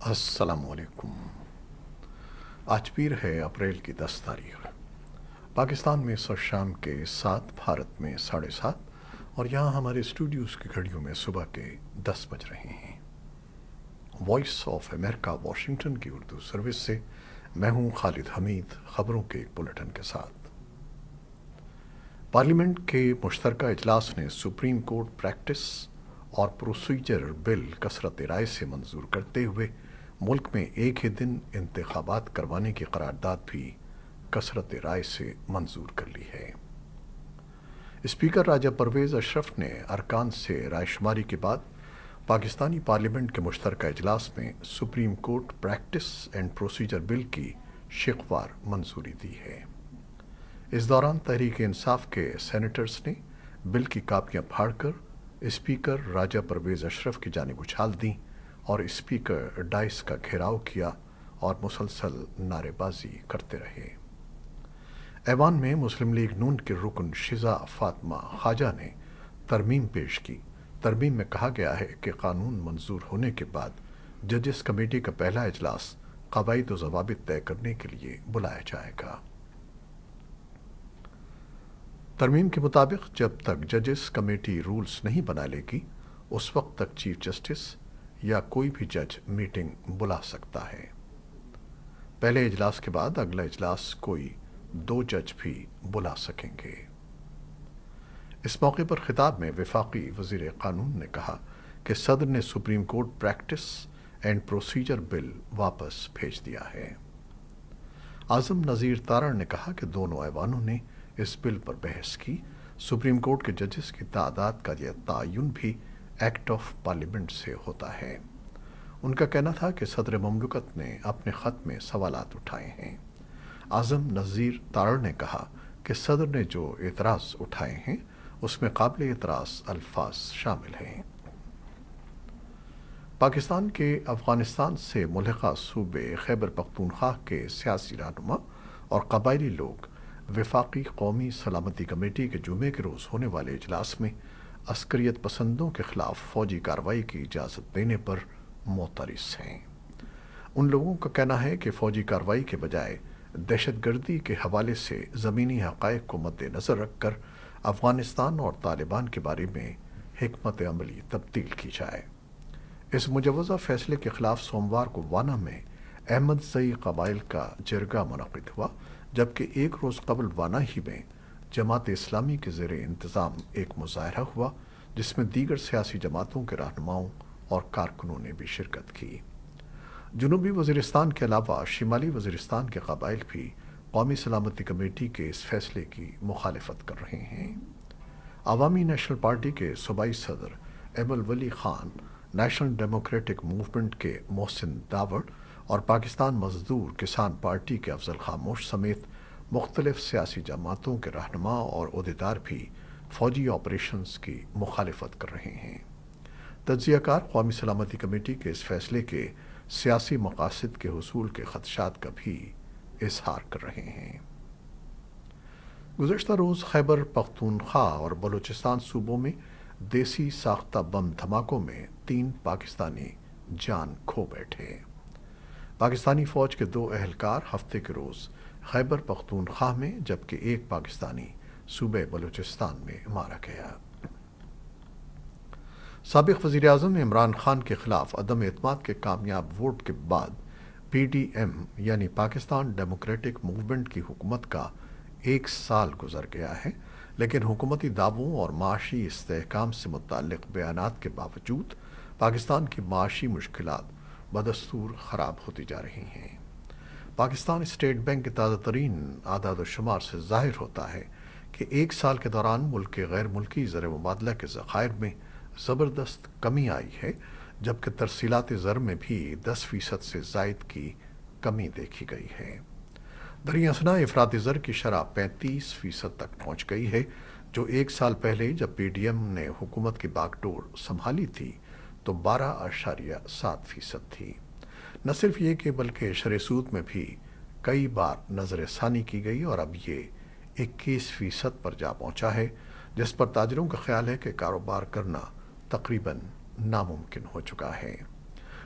السلام علیکم۔ آج پیر ہے اپریل کی 10 تاریخ۔ پاکستان میں اس وقت شام کے 7، بھارت میں 7:30، اور یہاں ہمارے اسٹوڈیوز کی گھڑیوں میں صبح کے 10 بج رہے ہیں۔ وائس آف امریکہ واشنگٹن کی اردو سروس سے میں ہوں خالد حمید، خبروں کے ایک بلیٹن کے ساتھ۔ پارلیمنٹ کے مشترکہ اجلاس نے سپریم کورٹ پریکٹس اور پروسیجر بل کثرت رائے سے منظور کرتے ہوئے ملک میں ایک ہی دن انتخابات کروانے کی قرارداد بھی کثرت رائے سے منظور کر لی ہے۔ اسپیکر راجہ پرویز اشرف نے ارکان سے رائے شماری کے بعد پاکستانی پارلیمنٹ کے مشترکہ اجلاس میں Supreme Court practice and procedure bill کی شقوار منظوری دی ہے۔ اس دوران تحریک انصاف کے سینیٹرز نے بل کی کاپیاں پھاڑ کر اسپیکر راجہ پرویز اشرف کی جانب اچھال دیں اور اسپیکر ڈائس کا گھیراؤ کیا اور مسلسل نعرے بازی کرتے رہے۔ ایوان میں مسلم لیگ نون کے رکن شزا فاطمہ خواجہ نے ترمیم پیش کی۔ ترمیم میں کہا گیا ہے کہ قانون منظور ہونے کے بعد ججز کمیٹی کا پہلا اجلاس قواعد و ضوابط طے کرنے کے لیے بلایا جائے گا۔ ترمیم کے مطابق جب تک ججز کمیٹی رولز نہیں بنا لے گی اس وقت تک چیف جسٹس یا کوئی بھی جج میٹنگ بلا سکتا ہے۔ پہلے اجلاس کے بعد اگلا اجلاس کوئی 2 جج بھی بلا سکیں گے۔ اس موقع پر خطاب میں وفاقی وزیر قانون نے کہا کہ صدر نے Supreme Court practice and procedure bill واپس بھیج دیا ہے۔ اعظم نذیر تارڑ نے کہا کہ دونوں ایوانوں نے اس بل پر بحث کی۔ سپریم کورٹ کے ججز کی تعداد کا یہ تعین بھی ایکٹ آف پارلیمنٹ سے ہوتا ہے۔ ان کا کہنا تھا کہ صدر مملکت نے اپنے خط میں سوالات اٹھائے ہیں۔ اعظم نذیر تارڑ نے کہا کہ صدر نے جو اعتراض اٹھائے ہیں اس میں قابل اعتراض الفاظ شامل ہیں۔ پاکستان کے افغانستان سے ملحقہ صوبے خیبر پختونخوا کے سیاسی رہنما اور قبائلی لوگ وفاقی قومی سلامتی کمیٹی کے جمعے کے روز ہونے والے اجلاس میں عسکریت پسندوں کے خلاف فوجی کارروائی کی اجازت دینے پر معترض ہیں۔ ان لوگوں کا کہنا ہے کہ فوجی کارروائی کے بجائے دہشت گردی کے حوالے سے زمینی حقائق کو مد نظر رکھ کر افغانستان اور طالبان کے بارے میں حکمت عملی تبدیل کی جائے۔ اس مجوزہ فیصلے کے خلاف سوموار کو وانا میں احمد زئی قبائل کا جرگہ منعقد ہوا، جبکہ ایک روز قبل وانا ہی میں جماعت اسلامی کے زیر انتظام ایک مظاہرہ ہوا جس میں دیگر سیاسی جماعتوں کے رہنماؤں اور کارکنوں نے بھی شرکت کی۔ جنوبی وزیرستان کے علاوہ شمالی وزیرستان کے قبائل بھی قومی سلامتی کمیٹی کے اس فیصلے کی مخالفت کر رہے ہیں۔ عوامی نیشنل پارٹی کے صوبائی صدر ایب الولی خان، نیشنل ڈیموکریٹک موومنٹ کے محسن داوڑ اور پاکستان مزدور کسان پارٹی کے افضل خاموش سمیت مختلف سیاسی جماعتوں کے رہنما اور عہدیدار بھی فوجی آپریشنز کی مخالفت کر رہے ہیں۔ تجزیہ کار قومی سلامتی کمیٹی کے اس فیصلے کے سیاسی مقاصد کے حصول کے خدشات کا بھی اظہار کر رہے ہیں۔ گزشتہ روز خیبر پختونخوا اور بلوچستان صوبوں میں دیسی ساختہ بم دھماکوں میں 3 پاکستانی جان کھو بیٹھے۔ پاکستانی فوج کے 2 اہلکار ہفتے کے روز خیبر پختونخوا میں جبکہ ایک پاکستانی صوبے بلوچستان میں مارا گیا۔ سابق وزیر اعظم عمران خان کے خلاف عدم اعتماد کے کامیاب ووٹ کے بعد پی ڈی ایم یعنی پاکستان ڈیموکریٹک موومنٹ کی حکومت کا 1 سال گزر گیا ہے، لیکن حکومتی دعووں اور معاشی استحکام سے متعلق بیانات کے باوجود پاکستان کی معاشی مشکلات بدستور خراب ہوتی جا رہی ہیں۔ پاکستان اسٹیٹ بینک کے تازہ ترین اعداد و شمار سے ظاہر ہوتا ہے کہ 1 سال کے دوران ملک کے غیر ملکی زر مبادلہ کے ذخائر میں زبردست کمی آئی ہے، جبکہ ترسیلات زر میں بھی 10% سے زائد کی کمی دیکھی گئی ہے۔ دریں اثنا افراطی زر کی شرح 35% تک پہنچ گئی ہے، جو 1 سال پہلے جب پی ڈی ایم نے حکومت کی باغ ڈور سنبھالی تھی تو 12.7% تھی۔ نہ صرف یہ کہ بلکہ شرح سود میں بھی کئی بار نظر ثانی کی گئی اور اب یہ 21% پر جا پہنچا ہے، جس پر تاجروں کا خیال ہے کہ کاروبار کرنا تقریباً ناممکن ہو چکا ہے۔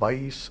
22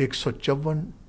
154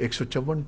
154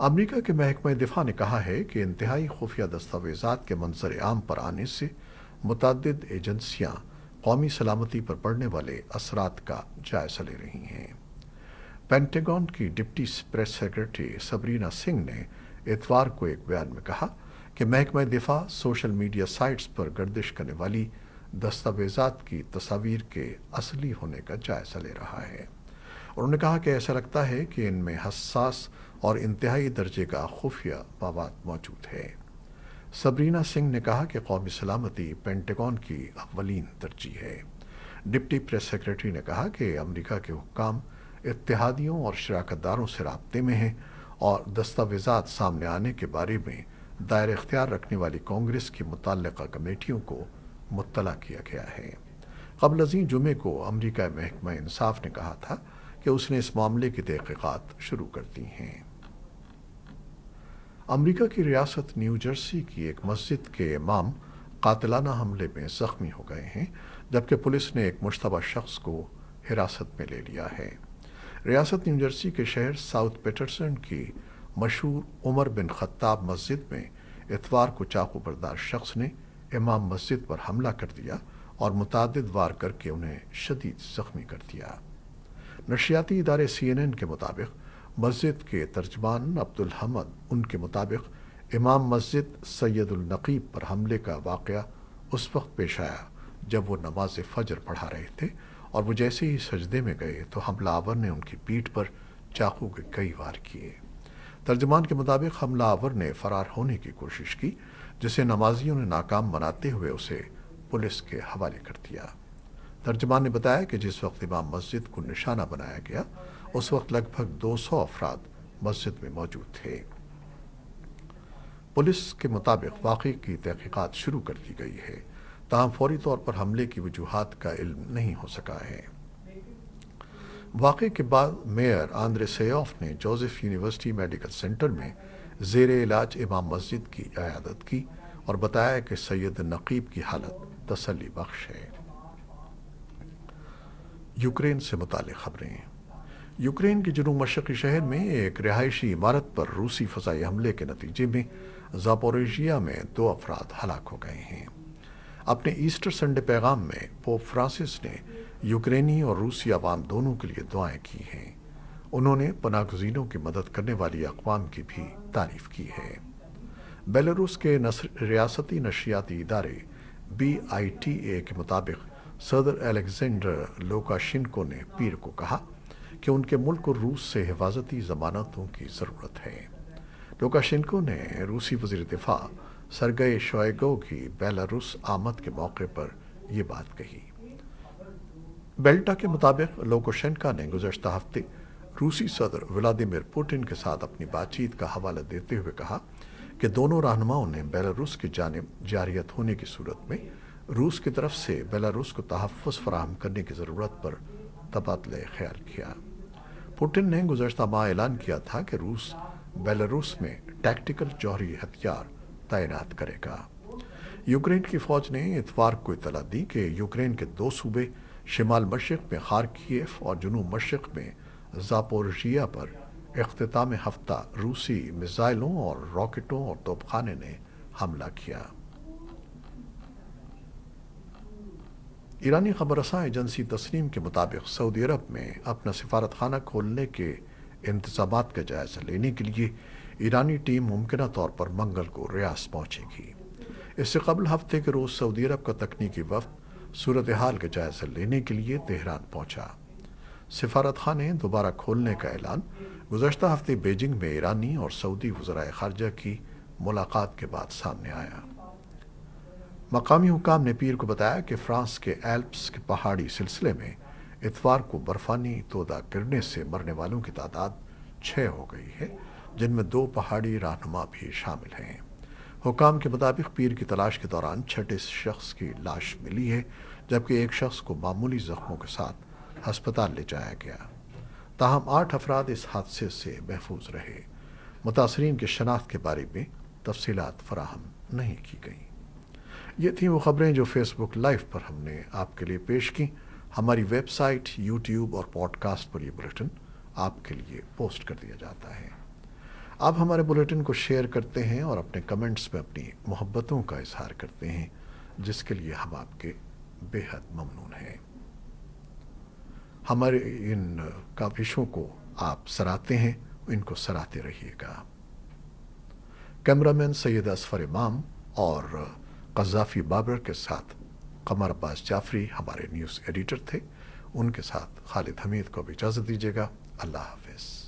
امریکہ کے محکمہ دفاع نے کہا ہے کہ انتہائی خفیہ دستاویزات کے منظر عام پر آنے سے متعدد ایجنسیاں قومی سلامتی پر پڑنے والے اثرات کا جائزہ لے رہی ہیں۔ پینٹاگن کی deputy press secretary Sabrina Singh نے اتوار کو ایک بیان میں کہا کہ محکمہ دفاع سوشل میڈیا سائٹس پر گردش کرنے والی دستاویزات کی تصاویر کے اصلی ہونے کا جائزہ لے رہا ہے۔ انہوں نے کہا کہ ایسا لگتا ہے کہ ان میں حساس اور انتہائی درجے کا خفیہ مواد موجود ہے۔ سبرینا سنگھ نے کہا کہ قومی سلامتی پینٹاگن کی اولین ترجیح ہے۔ ڈپٹی پریس سیکرٹری نے کہا کہ امریکہ کے حکام اتحادیوں اور شراکت داروں سے رابطے میں ہیں اور دستاویزات سامنے آنے کے بارے میں دائرہ اختیار رکھنے والی کانگریس کی متعلقہ کمیٹیوں کو مطلع کیا گیا ہے۔ قبل ازیں جمعے کو امریکہ محکمہ انصاف نے کہا تھا کہ اس نے اس معاملے کی تحقیقات شروع کر دی ہیں۔ امریکہ کی ریاست نیو جرسی کی ایک مسجد کے امام قاتلانہ حملے میں زخمی ہو گئے ہیں، جبکہ پولیس نے ایک مشتبہ شخص کو حراست میں لے لیا ہے۔ ریاست نیو جرسی کے شہر ساؤتھ پیٹرسن کی مشہور عمر بن خطاب مسجد میں اتوار کو چاقو بردار شخص نے امام مسجد پر حملہ کر دیا اور متعدد وار کر کے انہیں شدید زخمی کر دیا۔ نشریاتی ادارے CNN کے مطابق مسجد کے ترجمان عبدالحمد ان کے مطابق امام مسجد سید النقیب پر حملے کا واقعہ اس وقت پیش آیا جب وہ نماز فجر پڑھا رہے تھے اور وہ جیسے ہی سجدے میں گئے تو حملہ آور نے ان کی پیٹھ پر چاقو کے کئی وار کیے۔ ترجمان کے مطابق حملہ آور نے فرار ہونے کی کوشش کی، جسے نمازیوں نے ناکام بناتے ہوئے اسے پولیس کے حوالے کر دیا۔ ترجمان نے بتایا کہ جس وقت امام مسجد کو نشانہ بنایا گیا اس وقت لگ بھگ 200 افراد مسجد میں موجود تھے۔ پولیس کے مطابق واقعے کی تحقیقات شروع کر دی گئی ہے، تاہم فوری طور پر حملے کی وجوہات کا علم نہیں ہو سکا ہے۔ واقعے کے بعد میئر آندرے سیوف نے جوزف یونیورسٹی میڈیکل سینٹر میں زیر علاج امام مسجد کی عیادت کی اور بتایا کہ سید نقیب کی حالت تسلی بخش ہے۔ یوکرین سے متعلق خبریں۔ یوکرین کے جنوب مشرقی شہر میں ایک رہائشی عمارت پر روسی فضائی حملے کے نتیجے میں زاپوریژیا میں 2 افراد ہلاک ہو گئے ہیں۔ اپنے ایسٹر سنڈے پیغام میں پوپ فرانسس نے یوکرینی اور روسی عوام دونوں کے لیے دعائیں کی ہیں۔ انہوں نے پناہ گزینوں کی مدد کرنے والی اقوام کی بھی تعریف کی ہے۔ بیلاروس کے ریاستی نشریاتی ادارے BITA کے مطابق صدر الیگزینڈر لوکاشینکو نے پیر کو کہا کہ ان کے ملک کو روس سے حفاظتی ضمانتوں کی ضرورت ہے۔ لوکاشینکو نے روسی وزیر دفاع سرگئی شوئیگو کی بیلاروس آمد کے موقع پر یہ بات کہی۔ بیلٹا کے مطابق لوکاشینکو نے گزشتہ ہفتے روسی صدر ولادیمیر پوٹن کے ساتھ اپنی بات چیت کا حوالہ دیتے ہوئے کہا کہ دونوں رہنماؤں نے بیلاروس کی جانب جارحیت ہونے کی صورت میں روس کی طرف سے بیلاروس کو تحفظ فراہم کرنے کی ضرورت پر تبادلہ خیال کیا۔ پوٹن نے گزشتہ ماہ اعلان کیا تھا کہ روس بیلاروس میں ٹیکٹیکل جوہری ہتھیار تعینات کرے گا۔ یوکرین کی فوج نے اتوار کو اطلاع دی کہ یوکرین کے 2 صوبے شمال مشرق میں خارکیف اور جنوب مشرق میں زاپوریژیا پر اختتام ہفتہ روسی میزائلوں اور راکٹوں اور توپ خانے نے حملہ کیا۔ ایرانی خبر رساں ایجنسی تسنیم کے مطابق سعودی عرب میں اپنا سفارت خانہ کھولنے کے انتظامات کا جائزہ لینے کے لیے ایرانی ٹیم ممکنہ طور پر منگل کو ریاض پہنچے گی۔ اس سے قبل ہفتے کے روز سعودی عرب کا تکنیکی وفد صورتحال کا جائزہ لینے کے لیے تہران پہنچا۔ سفارت خانے دوبارہ کھولنے کا اعلان گزشتہ ہفتے بیجنگ میں ایرانی اور سعودی وزرائے خارجہ کی ملاقات کے بعد سامنے آیا۔ مقامی حکام نے پیر کو بتایا کہ فرانس کے ایلپس کے پہاڑی سلسلے میں اتوار کو برفانی تودہ گرنے سے مرنے والوں کی تعداد 6 ہو گئی ہے، جن میں 2 پہاڑی رہنما بھی شامل ہیں۔ حکام کے مطابق پیر کی تلاش کے دوران 6 شخص کی لاش ملی ہے، جبکہ ایک شخص کو معمولی زخموں کے ساتھ ہسپتال لے جایا گیا۔ تاہم 8 افراد اس حادثے سے محفوظ رہے۔ متاثرین کی شناخت کے بارے میں تفصیلات فراہم نہیں کی گئیں۔ یہ تھیں وہ خبریں جو فیس بک لائیو پر ہم نے آپ کے لیے پیش کی۔ ہماری ویب سائٹ، یوٹیوب اور پوڈ کاسٹ پر یہ بلیٹن آپ کے لیے پوسٹ کر دیا جاتا ہے۔ آپ ہمارے بلیٹن کو شیئر کرتے ہیں اور اپنے کمنٹس میں اپنی محبتوں کا اظہار کرتے ہیں، جس کے لیے ہم آپ کے بے حد ممنون ہیں۔ ہمارے ان کاوشوں کو آپ سراہتے ہیں، ان کو سراہتے رہیے گا۔ کیمرامین سید اصفر امام اور قذافی بابر کے ساتھ قمر عباس جعفری ہمارے نیوز ایڈیٹر تھے، ان کے ساتھ خالد حمید کو بھی اجازت دیجیے گا۔ اللہ حافظ۔